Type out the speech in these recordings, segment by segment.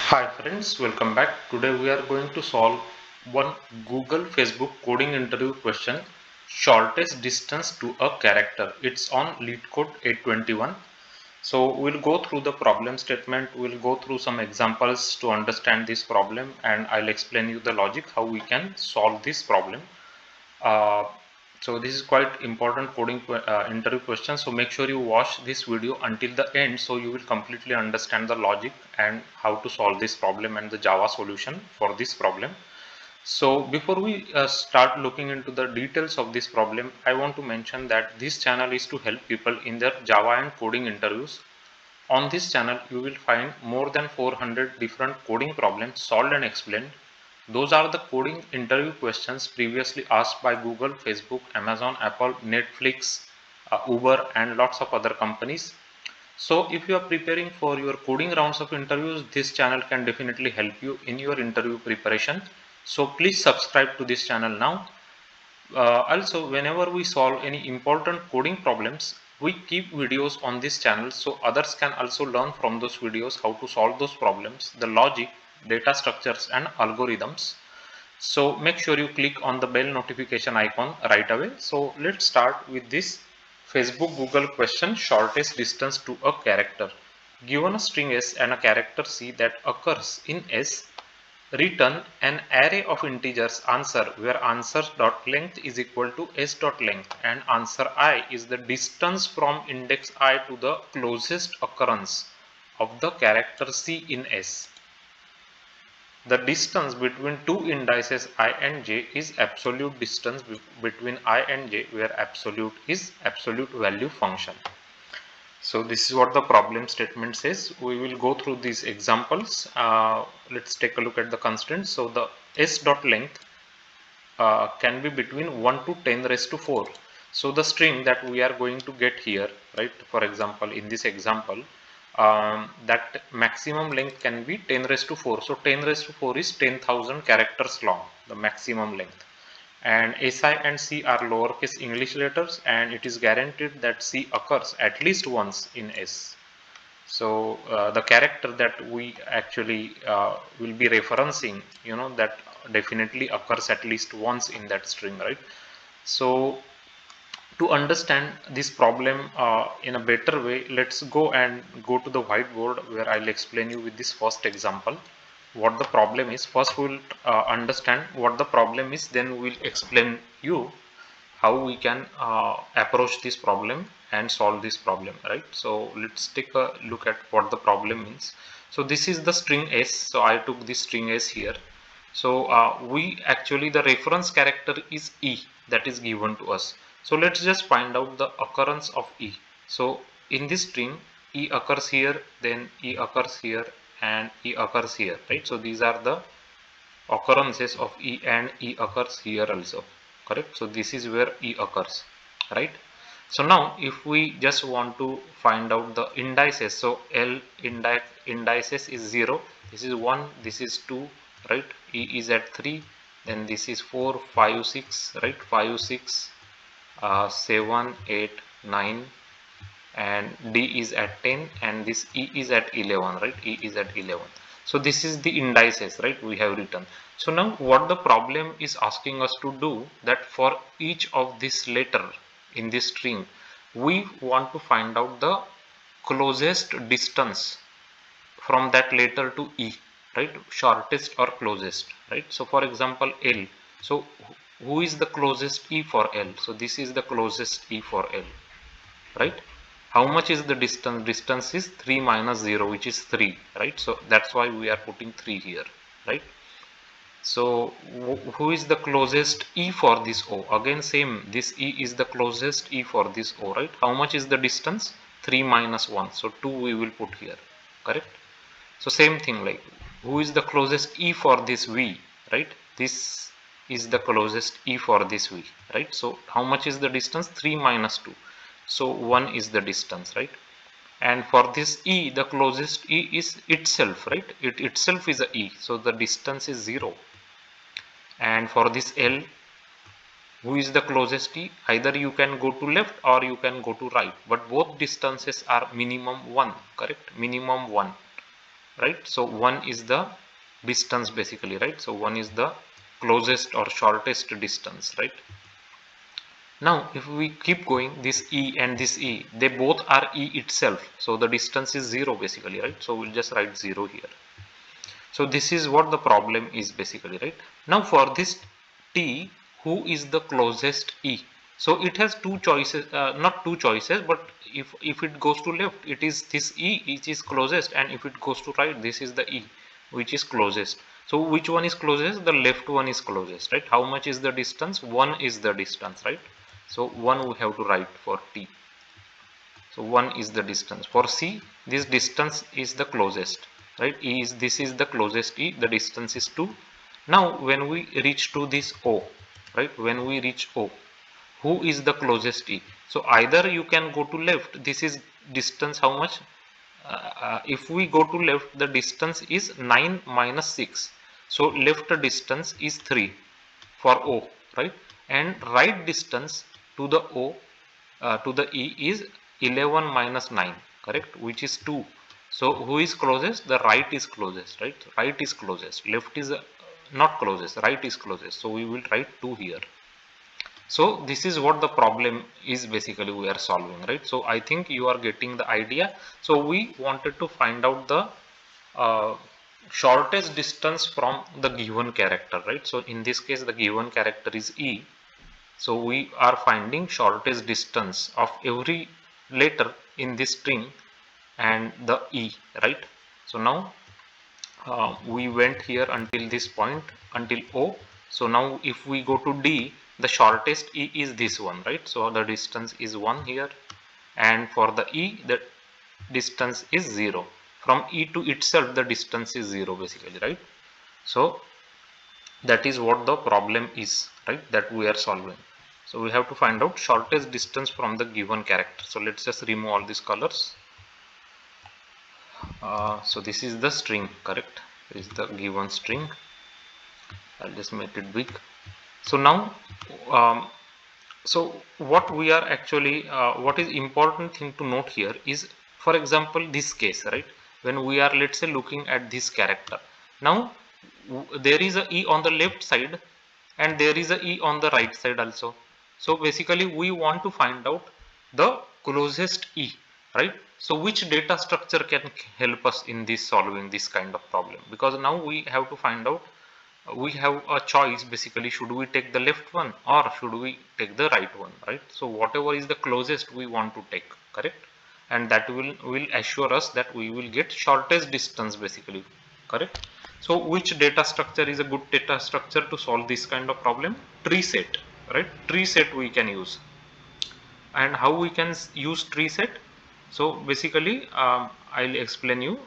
Hi friends, welcome back. Today we are going to solve one Google Facebook coding interview question, shortest distance to a character. It's on Leetcode 821. So we'll go through the problem statement, we'll go through some examples to understand this problem, and I'll explain you the logic how we can solve this problem. Uh, so this is quite important coding interview question, so make sure you watch this video until the end so you will completely understand the logic and how to solve this problem and the Java solution for this problem. So before we start looking into the details of this problem, I want to mention that this channel is to help people in their Java and coding interviews. On this channel, you will find more than 400 different coding problems solved and explained. Those are the coding interview questions previously asked by Google, Facebook, Amazon, Apple, Netflix, Uber, and lots of other companies. So if you are preparing for your coding rounds of interviews, this channel can definitely help you in your interview preparation. So please subscribe to this channel now. Also, whenever we solve any important coding problems, we keep videos on this channel so others can also learn from those videos how to solve those problems, the logic, data structures and algorithms. So make sure you click on the bell notification icon right away. So let's start with this Facebook Google question, shortest distance to a character. Given a string S and a character C that occurs in S, return an array of integers answer where answer.length is equal to s.length and answer I is the distance from index I to the closest occurrence of the character C in S. The distance between two indices I and j is absolute distance between I and j, where absolute is absolute value function. So this is what the problem statement says. We will go through these examples. Let's take a look at the constraints. So the s dot length can be between 1 to 10 raised to 4. So the string that we are going to get here, right, for example in this example, that maximum length can be 10 raised to 4. So 10 raised to 4 is 10,000 characters long, the maximum length. And SI and C are lowercase English letters, and it is guaranteed that C occurs at least once in S. So the character that we actually will be referencing, that definitely occurs at least once in that string, right? So to understand this problem in a better way, let's go to the whiteboard where I'll explain you with this first example what the problem is. First we'll understand what the problem is, then we'll explain you how we can approach this problem and solve this problem, right? So let's take a look at what the problem means. So this is the string s, so I took this string s here. So we actually, the reference character is e that is given to us. So let's just find out the occurrence of e. So in this string, e occurs here, then e occurs here, and e occurs here, right? So these are the occurrences of e, and e occurs here also, correct? So this is where e occurs, right? So now if we just want to find out the indices, so L indices is 0, this is 1, this is 2, right? E is at 3, then this is 4, 5, 6, right? 5, 6, 7, 8, 9, and D is at 10, and this E is at 11, right? E is at 11. So this is the indices, right? We have written. So now what the problem is asking us to do, that for each of this letter in this string, we want to find out the closest distance from that letter to E, right? Shortest or closest, right? So for example L, so who is the closest E for L? So this is the closest E for L, right? How much is the distance? Distance is 3 minus 0, which is 3, right? So that's why we are putting 3 here, right? So who is the closest E for this O? Again same, this E is the closest E for this O, right? How much is the distance? 3 minus 1, so 2 we will put here, correct? So same thing, like who is the closest E for this V, right? This is the closest E for this V, right? So how much is the distance? 3 minus 2, so 1 is the distance, right? And for this E, the closest E is itself, right? It itself is a E, so the distance is 0. And for this L, who is the closest E? Either you can go to left or you can go to right, but both distances are minimum 1, correct? Minimum 1. right? So 1 is the distance basically, right? So 1 is the closest or shortest distance, right? Now if we keep going, this E and this E, they both are E itself, so the distance is 0 basically, right? So we'll just write 0 here. So this is what the problem is basically, right? Now for this T, who is the closest E? So it has two choices, not two choices, but if it goes to left, it is this E which is closest, and if it goes to right, this is the E which is closest. So which one is closest? The left one is closest, right? How much is the distance? 1 is the distance, right? So 1 we have to write for T. So 1 is the distance. For C, this distance is the closest, right? E is, this is the closest E, the distance is 2. Now when we reach to this O, right? When we reach O, who is the closest E? So either you can go to left, this is distance how much? If we go to left, the distance is 9 minus 6. So left distance is 3 for O, right? And right distance to the O, to the E is 11 minus 9, correct, which is 2. So who is closest? The right is closest, right? Right is closest, left is not closest, right is closest. So we will write 2 here. So this is what the problem is basically we are solving, right? So I think you are getting the idea. So we wanted to find out the uh, shortest distance from the given character, right? So in this case the given character is E. So we are finding shortest distance of every letter in this string and the E, right? So now we went here until this point, until O. So now if we go to D, the shortest E is this one, right? So the distance is 1 here, and for the E the distance is 0. From E to itself the distance is 0 basically, right? So that is what the problem is, right, that we are solving. So we have to find out shortest distance from the given character. So let's just remove all these colors. So this is the string, correct? This is the given string. I'll just make it big. So now so what we are actually what is important thing to note here is, for example, this case, right? When we are, let's say, looking at this character, now there is a E on the left side and there is a E on the right side also. So basically we want to find out the closest E, right? So which data structure can help us in this solving this kind of problem? Because now we have to find out, we have a choice basically, should we take the left one or should we take the right one, right? So whatever is the closest we want to take, correct? And that will assure us that we will get shortest distance basically, correct? So which data structure is a good data structure to solve this kind of problem? TreeSet, right? TreeSet we can use. And how we can use TreeSet? So basically I'll explain you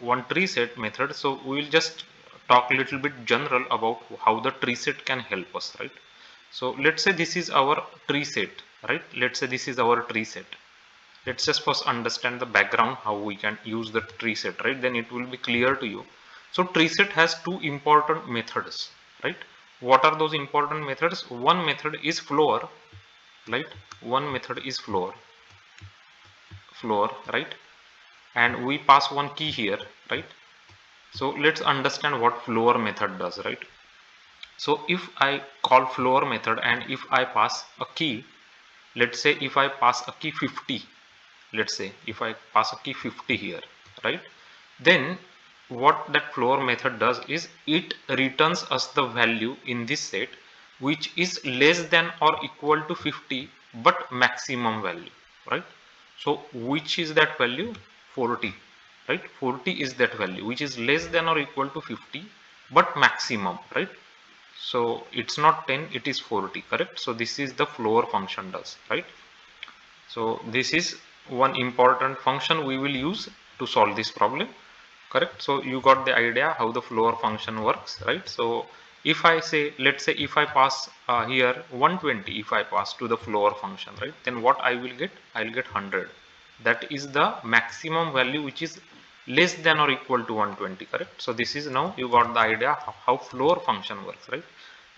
one TreeSet method. So we will just talk a little bit general about how the TreeSet can help us, right? So let's say this is our TreeSet, right? Let's say this is our TreeSet. Let's just first understand the background how we can use the TreeSet, right? Then it will be clear to you. So TreeSet has two important methods, right? What are those important methods? One method is floor, right? One method is floor, right? And we pass one key here, right? So let's understand what floor method does, right? So if I call floor method and if I pass a key, let's say if I pass a key 50, let's say if I pass a key 50 here, right? Then what that floor method does is it returns us the value in this set which is less than or equal to 50 but maximum value, right? So which is that value? 40, right? 40 is that value which is less than or equal to 50 but maximum, right? So it's not 10, it is 40, correct? So this is the floor function does, right? So this is one important function we will use to solve this problem, correct? So you got the idea how the floor function works, right? So if I say, let's say if I pass here 120, if I pass to the floor function, right, then what I will get? I will get 100. That is the maximum value which is less than or equal to 120, correct? So this is, now you got the idea how floor function works, right?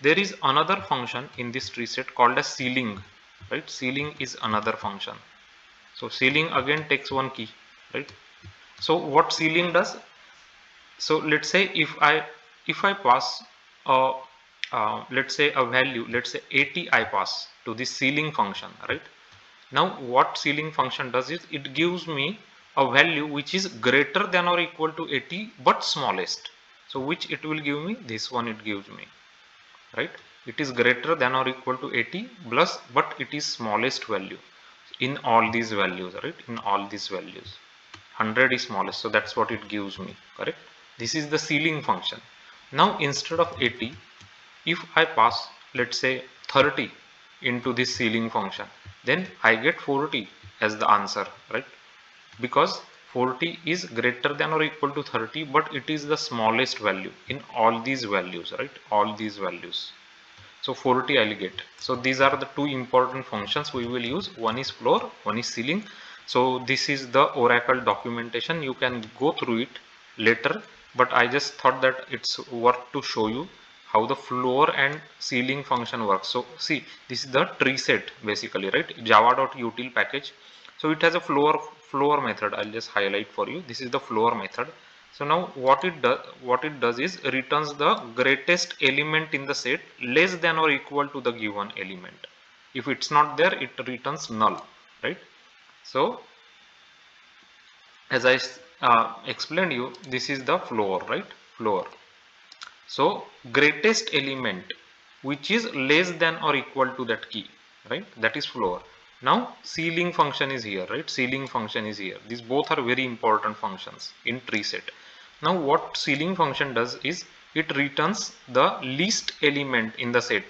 There is another function in this tree set called as ceiling, right? Ceiling is another function. So ceiling again takes one key, right? So what ceiling does? So let's say if I pass a let's say a value, let's say 80 I pass to the ceiling function, right? Now what ceiling function does is it gives me a value which is greater than or equal to 80 but smallest. So which it will give me? This one it gives me, right? It is greater than or equal to 80 plus, but it is smallest value in all these values, right? In all these values 100 is smallest, so that's what it gives me, correct? This is the ceiling function. Now instead of 80, if I pass let's say 30 into this ceiling function, then I get 40 as the answer, right? Because 40 is greater than or equal to 30, but it is the smallest value in all these values, right? All these values. So 40 I'll get. So these are the two important functions we will use. One is floor, one is ceiling. So this is the Oracle documentation. You can go through it later, but I just thought that it's worth to show you how the floor and ceiling function works. So see, this is the TreeSet basically, right? Java.util package. So it has a floor method. I'll just highlight for you. This is the floor method. So now what it does is returns the greatest element in the set less than or equal to the given element. If it's not there, it returns null, right? So as I explained you, this is the floor, right? Floor. So greatest element which is less than or equal to that key, right? That is floor. Now ceiling function is here, right? Ceiling function is here. These both are very important functions in TreeSet. Now what ceiling function does is it returns the least element in the set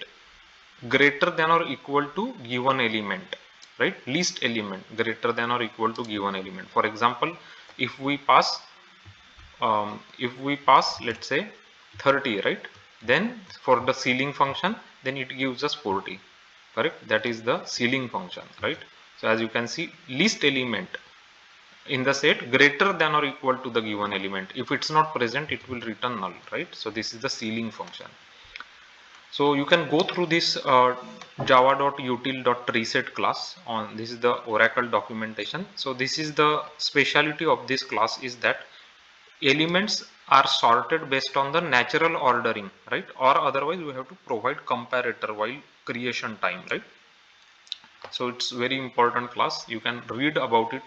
greater than or equal to given element, right? Least element greater than or equal to given element. For example, if we pass let's say 30, right? Then for the ceiling function, then it gives us 40, correct? That is the ceiling function, right? So as you can see, least element in the set greater than or equal to the given element. If it's not present, it will return null, right? So this is the ceiling function. So you can go through this java.util.treeset class on. This is the Oracle documentation. So this is the speciality of this class, is that elements are sorted based on the natural ordering, right? Or otherwise we have to provide comparator while creation time, right? So it's very important class. You can read about it,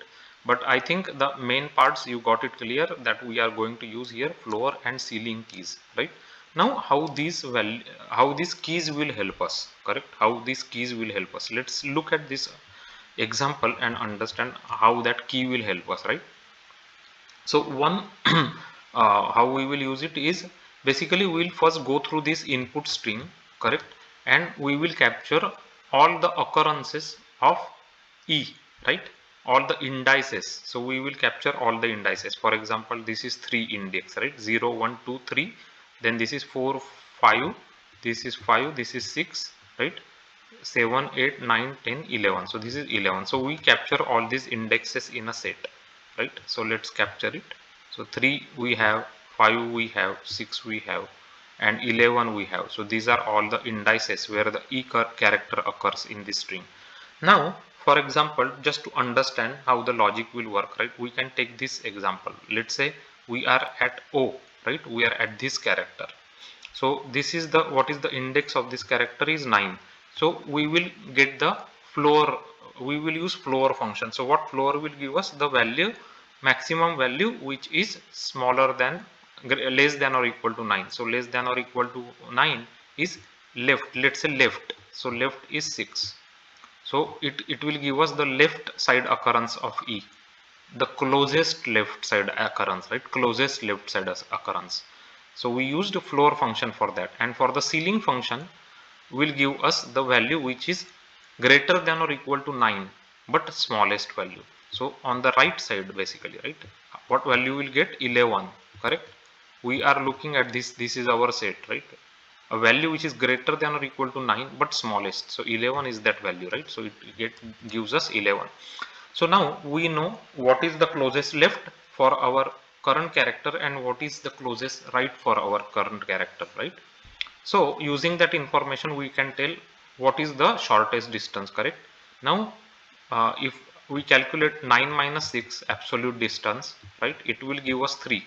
but I think the main parts you got it clear, that we are going to use here floor and ceiling keys, right? Now how these keys will help us, correct? How these keys will help us, let's look at this example and understand how that key will help us, right? So one how we will use it is basically we will first go through this input string, correct? And we will capture all the occurrences of E, right? All the indices. So we will capture all the indices. For example, this is 3 index, right? 0, 1, 2, 3. Then this is 4, 5. This is 5. This is 6, right? 7, 8, 9, 10, 11. So this is 11. So we capture all these indexes in a set, right? So let's capture it. So 3 we have, 5 we have, 6 we have, and 11 we have. So these are all the indices where the E character occurs in this string. Now for example, just to understand how the logic will work, right, we can take this example. Let's say we are at O, right? We are at this character. So this is the, what is the index of this character is 9. So we will get the floor, we will use floor function. So what floor will give us? The value, maximum value which is smaller than, less than or equal to 9. So less than or equal to 9 is left, let's say left. So left is 6. So it will give us the left side occurrence of E, the closest left side occurrence, right? Closest left side occurrence. So we used a floor function for that, and for the ceiling function will give us the value which is greater than or equal to 9 but smallest value. So on the right side basically, right, what value will get? 11, correct? We are looking at this is our set, right? A value which is greater than or equal to 9 but smallest. So 11 is that value, right? So it gives us 11. So now we know what is the closest left for our current character and what is the closest right for our current character, right? So using that information we can tell what is the shortest distance, correct? Now if we calculate 9 minus 6 absolute distance, right? It will give us 3,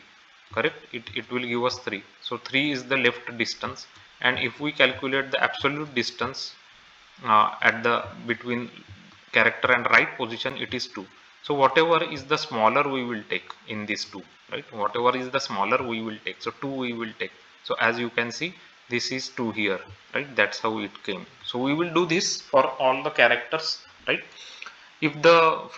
correct? It will give us 3. So 3 is the left distance, and if we calculate the absolute distance at the between character and right position, it is 2. So whatever is the smaller we will take in these two, right? Whatever is the smaller we will take, so 2 we will take. So as you can see, this is 2 here, right? That's how it came. So we will do this for all the characters, right? If the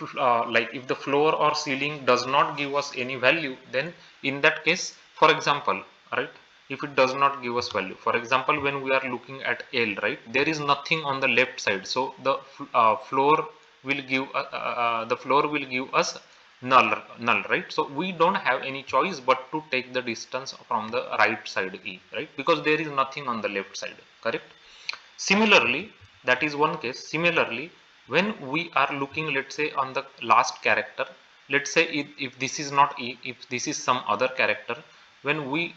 if the floor or ceiling does not give us any value, then in that case, for example, right, if it does not give us value, for example, when we are looking at L, right, there is nothing on the left side, so the floor will give the floor will give us null, right? So we don't have any choice but to take the distance from the right side E, right, because there is nothing on the left side, correct? Similarly, that is one case. Similarly, when we are looking, let's say, on the last character, let's say if this is not E, if this is some other character, when we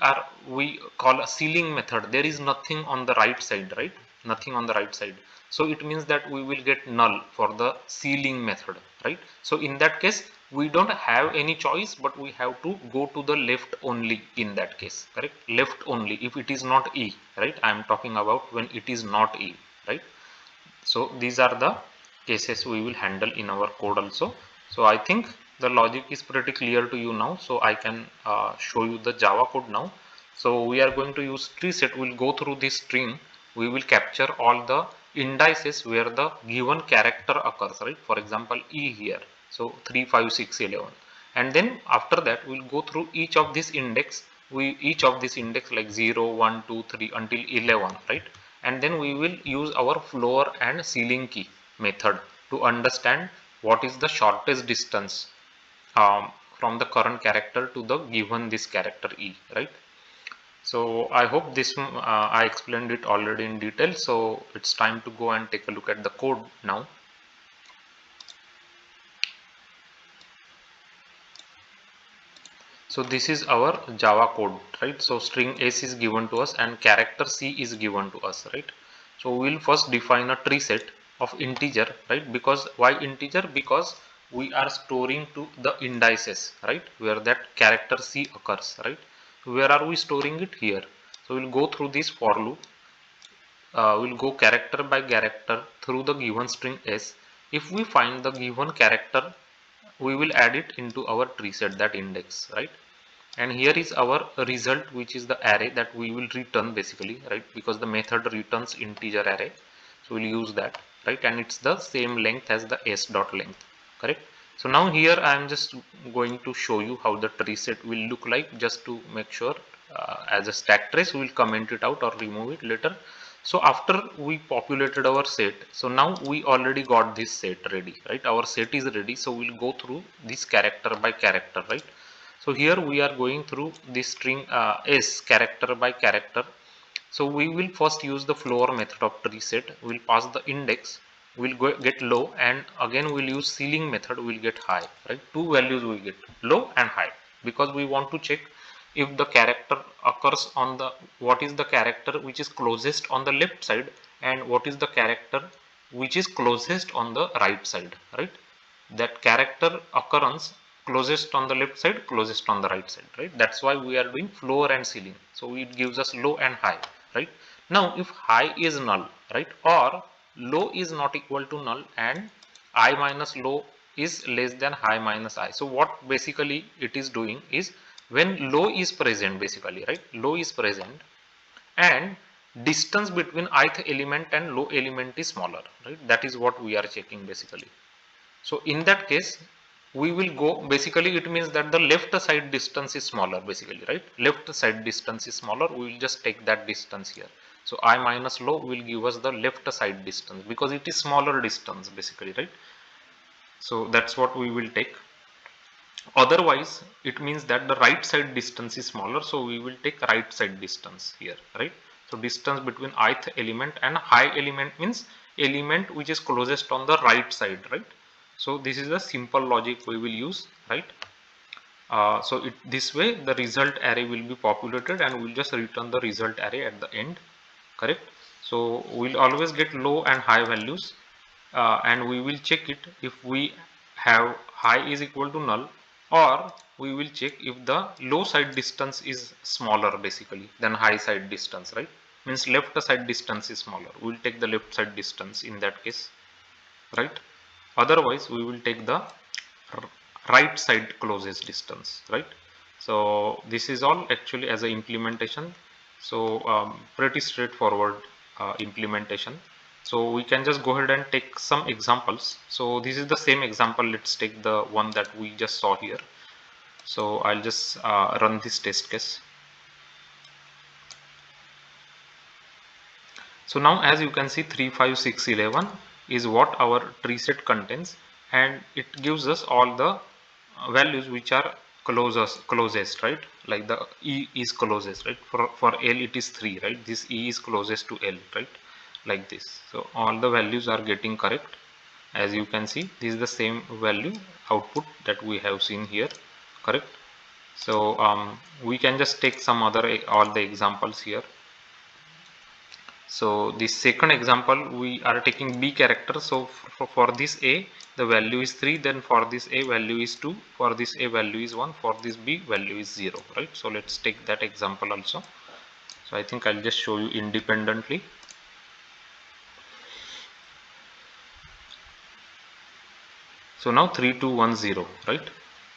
call a ceiling method, there is nothing on the right side, right? Nothing on the right side. So it means that we will get null for the ceiling method, right? So in that case, we don't have any choice, but we have to go to the left only in that case, correct? Left only if it is not E, right? I am talking about when it is not E, right? So these are the cases we will handle in our code also. So I think the logic is pretty clear to you now. So I can show you the Java code now. So we are going to use TreeSet. We'll go through this string. We will capture all the indices where the given character occurs, right? For example, E here. So 3, 5, 6, 11. And then after that, we'll go through each of this index. Each of this index like 0, 1, 2, 3 until 11, right? And then we will use our floor and ceiling key method to understand what is the shortest distance from the current character to the given this character E, right? So I hope this I explained it already in detail. So it's time to go and take a look at the code now. So this is our Java code, right? So string S is given to us and character C is given to us, right? So we will first define a tree set of integer, right? Because why integer? Because we are storing to the indices, right? Where that character C occurs, right? Where are we storing it? Here. So we'll go through this for loop. We'll go character by character through the given string S. If we find the given character, we will add it into our tree set, that index, right? And here is our result, which is the array that we will return basically, right? Because the method returns integer array, so we'll use that, right? And it's the same length as the s.length, correct? So now here I am just going to show you how the tree set will look like, just to make sure as a stack trace. We will comment it out or remove it later. So after we populated our set, so now we already got this set ready, right? Our set is ready, so we'll go through this character by character, right? So here we are going through this string S character by character. So we will first use the floor method of TreeSet. We'll pass the index, we'll get low, and again we'll use ceiling method, we'll get high, right? Two values we get, low and high, because we want to check if the character occurs on the, what is the character which is closest on the left side and what is the character which is closest on the right side, right? That character occurrence closest on the left side, closest on the right side, right? That's why we are doing floor and ceiling. So it gives us low and high, right? Now if high is null, right, or low is not equal to null and I minus low is less than high minus I. So what basically it is doing is, when low is present basically, right, low is present and distance between ith element and low element is smaller, right? That is what we are checking basically. So in that case, we will go, basically it means that the left side distance is smaller basically, right? Left side distance is smaller, we will just take that distance here. So I minus low will give us the left side distance because it is smaller distance basically, right? So that's what we will take. Otherwise, it means that the right side distance is smaller, so we will take right side distance here, right? So distance between ith element and high element means element which is closest on the right side, right? So this is the simple logic we will use, right? So this way the result array will be populated and we'll just return the result array at the end, correct? So we'll always get low and high values and we will check it if we have high is equal to null, or we will check if the low side distance is smaller basically than high side distance, right? Means left side distance is smaller. We will take the left side distance in that case, right? Otherwise we will take the right side closest distance, right? So this is all actually as a implementation. So pretty straightforward implementation. So we can just go ahead and take some examples. So this is the same example. Let's take the one that we just saw here. So I'll just run this test case. So now as you can see 3, 5, 6, 11 is what our tree set contains, and it gives us all the values which are closest, right? Like the E is closest, right? For L it is 3, right? This E is closest to L, right? Like this. So all the values are getting correct. As you can see, this is the same value output that we have seen here, correct? So we can just take some other all the examples here. So the second example, we are taking B character. So for this A the value is 3, then for this A value is 2, for this A value is 1, for this B value is 0, right? So let's take that example also. So I think I'll just show you independently. So now 3210, right?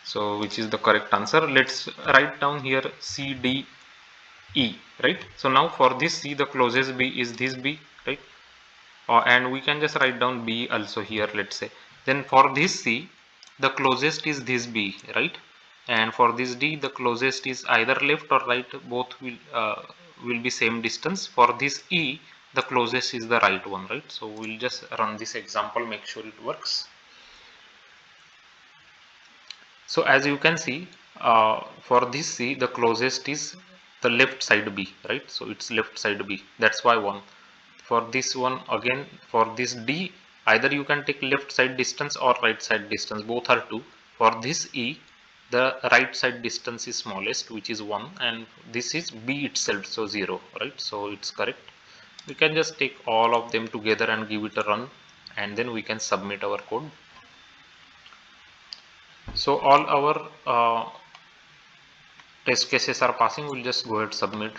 So which is the correct answer. Let's write down here C, D, E, right? So now for this C the closest B is this B, right? And we can just write down B also here, let's say. Then for this C the closest is this B, right? And for this D the closest is either left or right, both will be same distance. For this E the closest is the right one, right? So we'll just run this example, make sure it works. So as you can see, for this C the closest is the left side B, right? So it's left side B, that's why 1. For this one again, for this D either you can take left side distance or right side distance, both are 2. For this E the right side distance is smallest, which is 1, and this is B itself, so 0, right? So it's correct. We can just take all of them together and give it a run, and then we can submit our code. So all our test cases are passing. We'll just go ahead submit.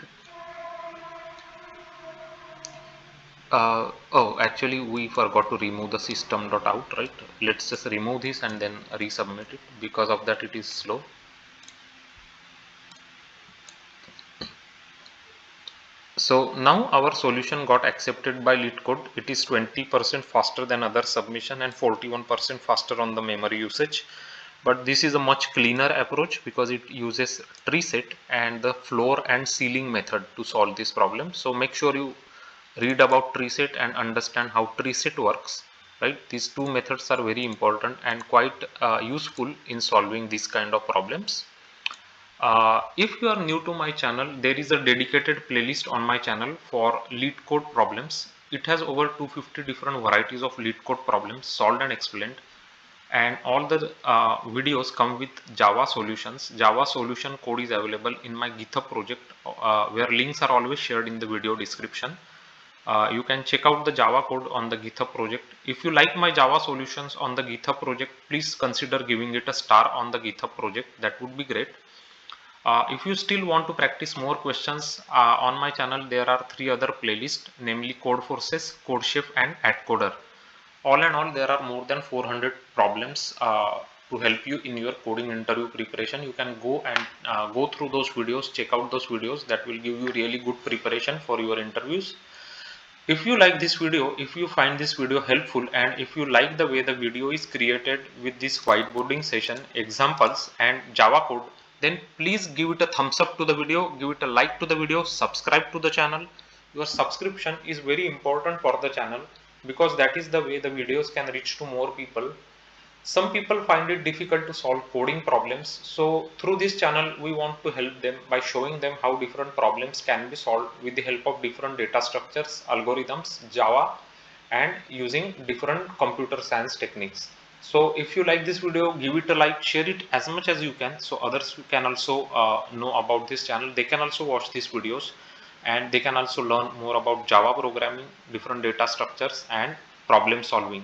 Oh, actually we forgot to remove the system.out, right? Let's just remove this and then resubmit it. Because of that it is slow. So now our solution got accepted by Leetcode. It is 20% faster than other submission and 41% faster on the memory usage. But this is a much cleaner approach because it uses TreeSet and the floor and ceiling method to solve this problem. So make sure you read about TreeSet and understand how TreeSet works, right? These two methods are very important and quite useful in solving these kind of problems. If you are new to my channel, there is a dedicated playlist on my channel for Leetcode problems. It has over 250 different varieties of Leetcode problems solved and explained, and all the videos come with Java solutions. Java solution code is available in my GitHub project, where links are always shared in the video description. You can check out the Java code on the GitHub project. If you like my Java solutions on the GitHub project, please consider giving it a star on the GitHub project. That would be great. If you still want to practice more questions, on my channel there are 3 other playlists, namely Code Forces, CodeChef and AtCoder. All in all, there are more than 400 problems to help you in your coding interview preparation. You can go and go through those videos, check out those videos. That will give you really good preparation for your interviews. If you like this video, if you find this video helpful, and if you like the way the video is created with this whiteboarding session, examples and Java code, then please give it a thumbs up to the video, give it a like to the video, subscribe to the channel. Your subscription is very important for the channel because that is the way the videos can reach to more people. Some people find it difficult to solve coding problems, so through this channel we want to help them by showing them how different problems can be solved with the help of different data structures, algorithms, Java, and using different computer science techniques. So if you like this video, give it a like, share it as much as you can so others can also know about this channel. They can also watch these videos and they can also learn more about Java programming, different data structures and problem solving.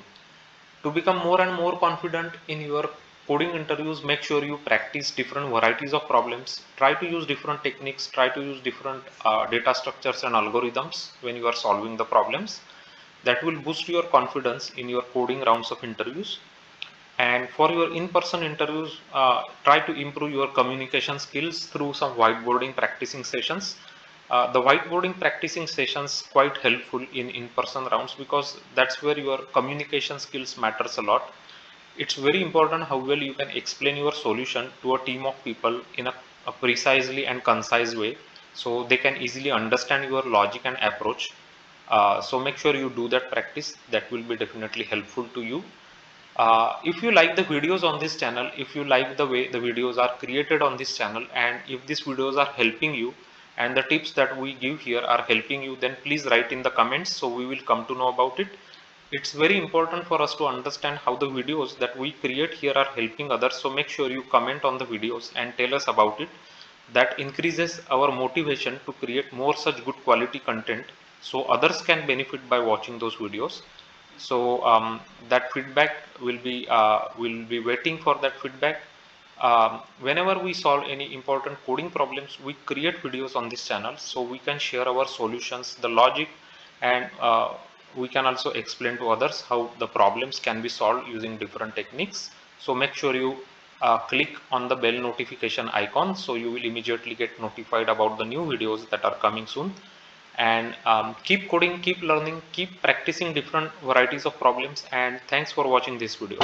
To become more and more confident in your coding interviews, make sure you practice different varieties of problems. Try to use different techniques, try to use different data structures and algorithms when you are solving the problems. That will boost your confidence in your coding rounds of interviews. And for your in-person interviews, try to improve your communication skills through some whiteboarding practicing sessions. The whiteboarding practicing sessions quite helpful in in-person rounds, because that's where your communication skills matters a lot. It's very important how well you can explain your solution to a team of people in a precisely and concise way, so they can easily understand your logic and approach. So make sure you do that practice. That will be definitely helpful to you. If you like the videos on this channel, if you like the way the videos are created on this channel, and if these videos are helping you and the tips that we give here are helping you, then please write in the comments so we will come to know about it. It's very important for us to understand how the videos that we create here are helping others. So make sure you comment on the videos and tell us about it. That increases our motivation to create more such good quality content, so others can benefit by watching those videos. So that feedback will be waiting for that feedback. Whenever we solve any important coding problems, we create videos on this channel so we can share our solutions, the logic, and we can also explain to others how the problems can be solved using different techniques. So make sure you click on the bell notification icon so you will immediately get notified about the new videos that are coming soon. And keep coding, keep learning, keep practicing different varieties of problems. And thanks for watching this video.